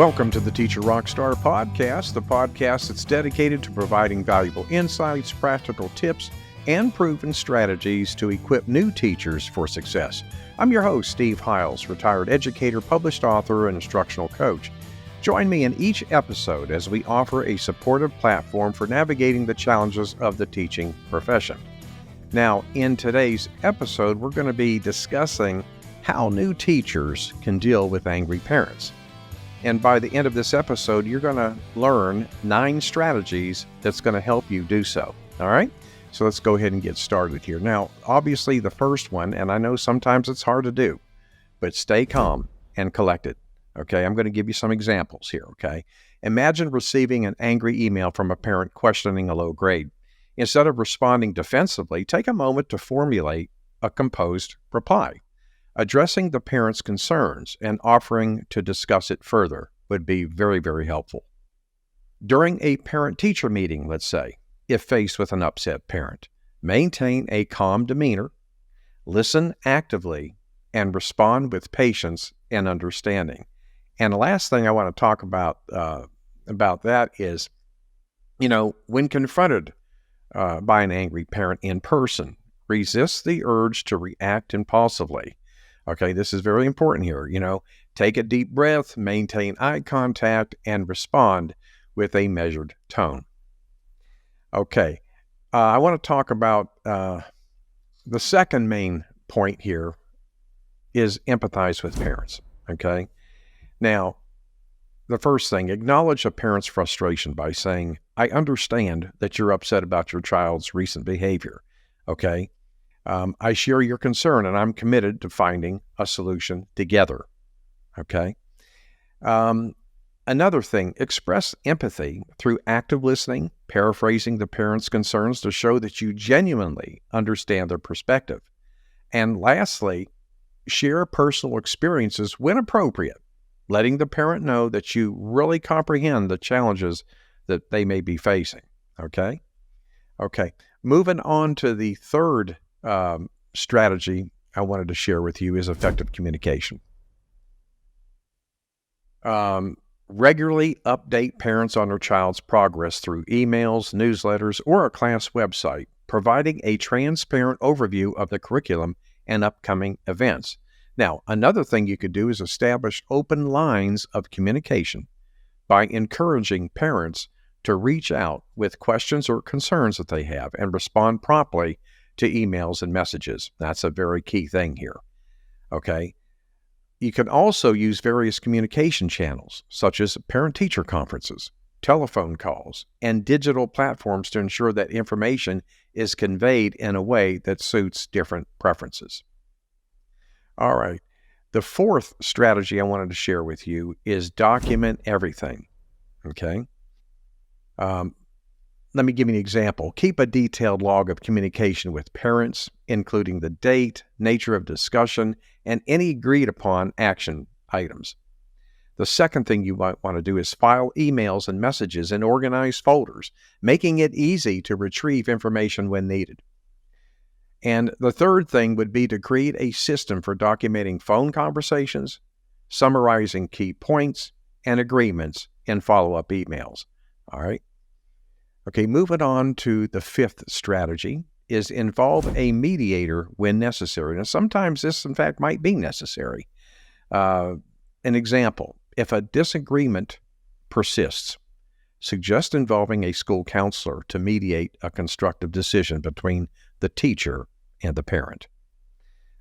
Welcome to the Teacher Rockstar Podcast, the podcast that's dedicated to providing valuable insights, practical tips, and proven strategies to equip new teachers for success. I'm your host, Steve Hiles, retired educator, published author, and instructional coach. Join me in each episode as we offer a supportive platform for navigating the challenges of the teaching profession. Now, in today's episode, we're going to be discussing how new teachers can deal with angry parents. And by the end of this episode, you're going to learn 9 strategies that's going to help you do so. All right? So let's go ahead and get started here. Now, obviously the first one, and I know sometimes it's hard to do, but stay calm and collected. Okay? I'm going to give you some examples here. Okay? Imagine receiving an angry email from a parent questioning a low grade. Instead of responding defensively, take a moment to formulate a composed reply. Addressing the parent's concerns and offering to discuss it further would be very, very helpful. During a parent-teacher meeting, let's say, if faced with an upset parent, maintain a calm demeanor, listen actively, and respond with patience and understanding. And the last thing I want to talk about that is, when confronted by an angry parent in person, resist the urge to react impulsively. Okay, this is very important here. Take a deep breath, maintain eye contact, and respond with a measured tone. Okay, I want to talk about the second main point here is empathize with parents. Okay, now, the first thing, acknowledge a parent's frustration by saying, I understand that you're upset about your child's recent behavior. Okay. I share your concern and I'm committed to finding a solution together. Okay. Another thing, express empathy through active listening, paraphrasing the parent's concerns to show that you genuinely understand their perspective. And lastly, share personal experiences when appropriate, letting the parent know that you really comprehend the challenges that they may be facing. Okay. Moving on to the third strategy I wanted to share with you is effective communication. Regularly update parents on their child's progress through emails, newsletters, or a class website, providing a transparent overview of the curriculum and upcoming events. Now, another thing you could do is establish open lines of communication by encouraging parents to reach out with questions or concerns that they have and respond promptly to emails and messages. That's a very key thing here. Okay. You can also use various communication channels, such as parent-teacher conferences, telephone calls, and digital platforms to ensure that information is conveyed in a way that suits different preferences. All right. The fourth strategy I wanted to share with you is document everything. Okay. Let me give you an example. Keep a detailed log of communication with parents, including the date, nature of discussion, and any agreed upon action items. The second thing you might want to do is file emails and messages in organized folders, making it easy to retrieve information when needed. And the third thing would be to create a system for documenting phone conversations, summarizing key points and agreements in follow-up emails. All right. Okay, moving on to the fifth strategy is involve a mediator when necessary. Now, sometimes this, in fact, might be necessary. An example, if a disagreement persists, suggest involving a school counselor to mediate a constructive decision between the teacher and the parent.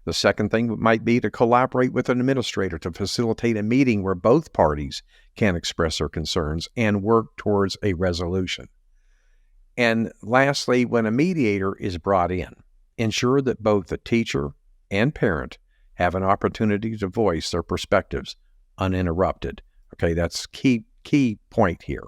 The second thing might be to collaborate with an administrator to facilitate a meeting where both parties can express their concerns and work towards a resolution. And lastly, when a mediator is brought in, ensure that both the teacher and parent have an opportunity to voice their perspectives uninterrupted. Okay, that's key point here.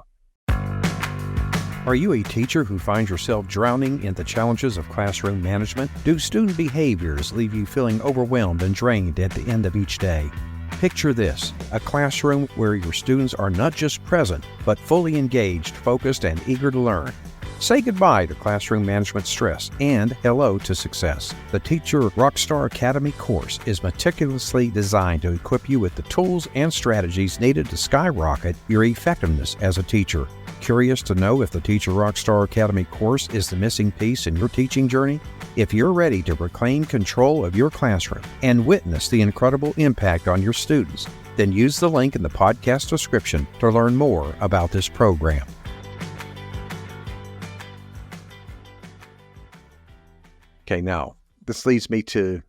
Are you a teacher who finds yourself drowning in the challenges of classroom management? Do student behaviors leave you feeling overwhelmed and drained at the end of each day? Picture this, a classroom where your students are not just present, but fully engaged, focused, and eager to learn. Say goodbye to classroom management stress and hello to success. The Teacher Rockstar Academy course is meticulously designed to equip you with the tools and strategies needed to skyrocket your effectiveness as a teacher. Curious to know if the Teacher Rockstar Academy course is the missing piece in your teaching journey? If you're ready to reclaim control of your classroom and witness the incredible impact on your students, then use the link in the podcast description to learn more about this program. Okay, now, this leads me to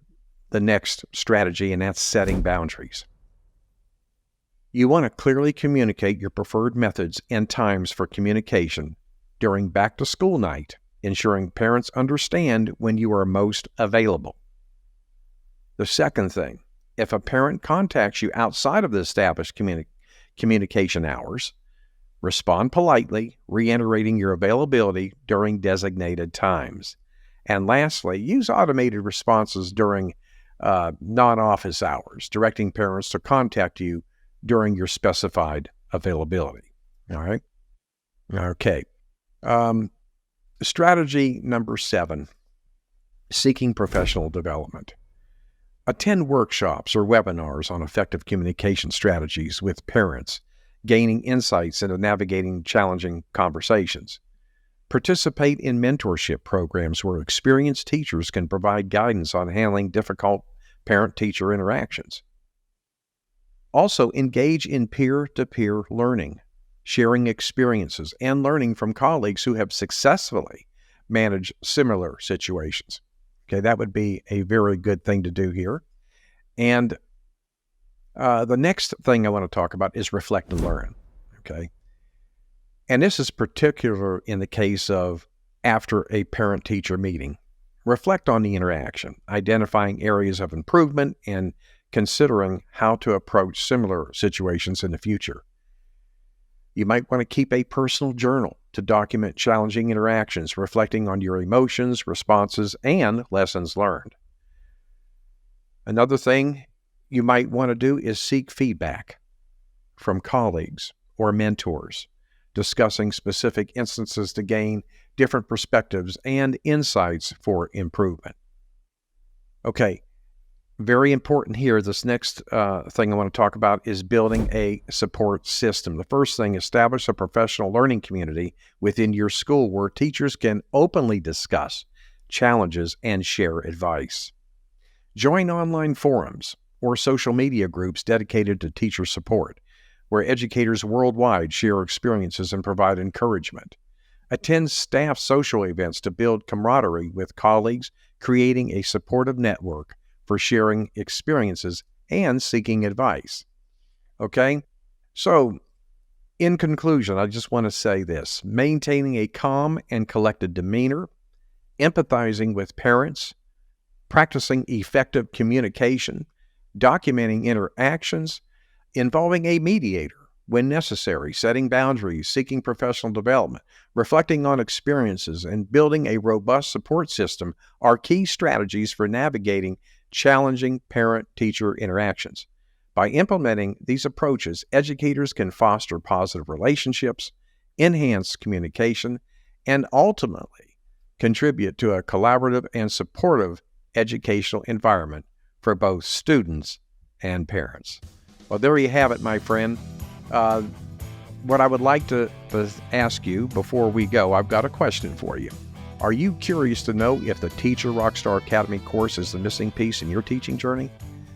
the next strategy, and that's setting boundaries. You want to clearly communicate your preferred methods and times for communication during back-to-school night, ensuring parents understand when you are most available. The second thing, if a parent contacts you outside of the established communication hours, respond politely, reiterating your availability during designated times. And lastly, use automated responses during non-office hours, directing parents to contact you during your specified availability. All right? Okay. Strategy number 7, seeking professional development. Attend workshops or webinars on effective communication strategies with parents, gaining insights into navigating challenging conversations. Participate in mentorship programs where experienced teachers can provide guidance on handling difficult parent-teacher interactions. Also, engage in peer-to-peer learning, sharing experiences, and learning from colleagues who have successfully managed similar situations. Okay, that would be a very good thing to do here. And the next thing I want to talk about is reflect and learn. Okay. And this is particular in the case of after a parent-teacher meeting. Reflect on the interaction, identifying areas of improvement, and considering how to approach similar situations in the future. You might want to keep a personal journal to document challenging interactions, reflecting on your emotions, responses, and lessons learned. Another thing you might want to do is seek feedback from colleagues or mentors, discussing specific instances to gain different perspectives and insights for improvement. Okay, very important here. This next thing I want to talk about is building a support system. The first thing, establish a professional learning community within your school where teachers can openly discuss challenges and share advice. Join online forums or social media groups dedicated to teacher support, where educators worldwide share experiences and provide encouragement. Attend staff social events to build camaraderie with colleagues, creating a supportive network for sharing experiences and seeking advice. Okay? So, in conclusion, I just want to say this. Maintaining a calm and collected demeanor, empathizing with parents, practicing effective communication, documenting interactions, involving a mediator when necessary, setting boundaries, seeking professional development, reflecting on experiences, and building a robust support system are key strategies for navigating challenging parent-teacher interactions. By implementing these approaches, educators can foster positive relationships, enhance communication, and ultimately contribute to a collaborative and supportive educational environment for both students and parents. Well, there you have it, my friend. What I would like to ask you before we go, I've got a question for you. Are you curious to know if the Teacher Rockstar Academy course is the missing piece in your teaching journey?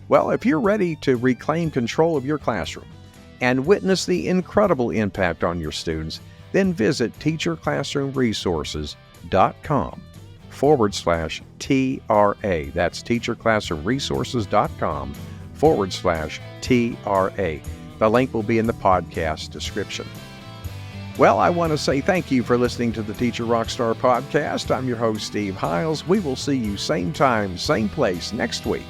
Well, if you're ready to reclaim control of your classroom and witness the incredible impact on your students, then visit teacherclassroomresources.com/TRA. That's teacherclassroomresources.com/TRA. The link will be in the podcast description. Well, I want to say thank you for listening to the Teacher Rockstar podcast. I'm your host, Steve Hiles. We will see you same time, same place next week.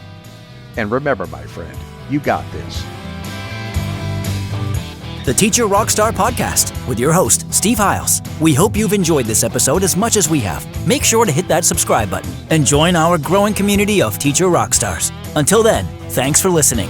And remember, my friend, you got this. The Teacher Rockstar Podcast with your host, Steve Hiles. We hope you've enjoyed this episode as much as we have. Make sure to hit that subscribe button and join our growing community of Teacher Rockstars. Until then, thanks for listening.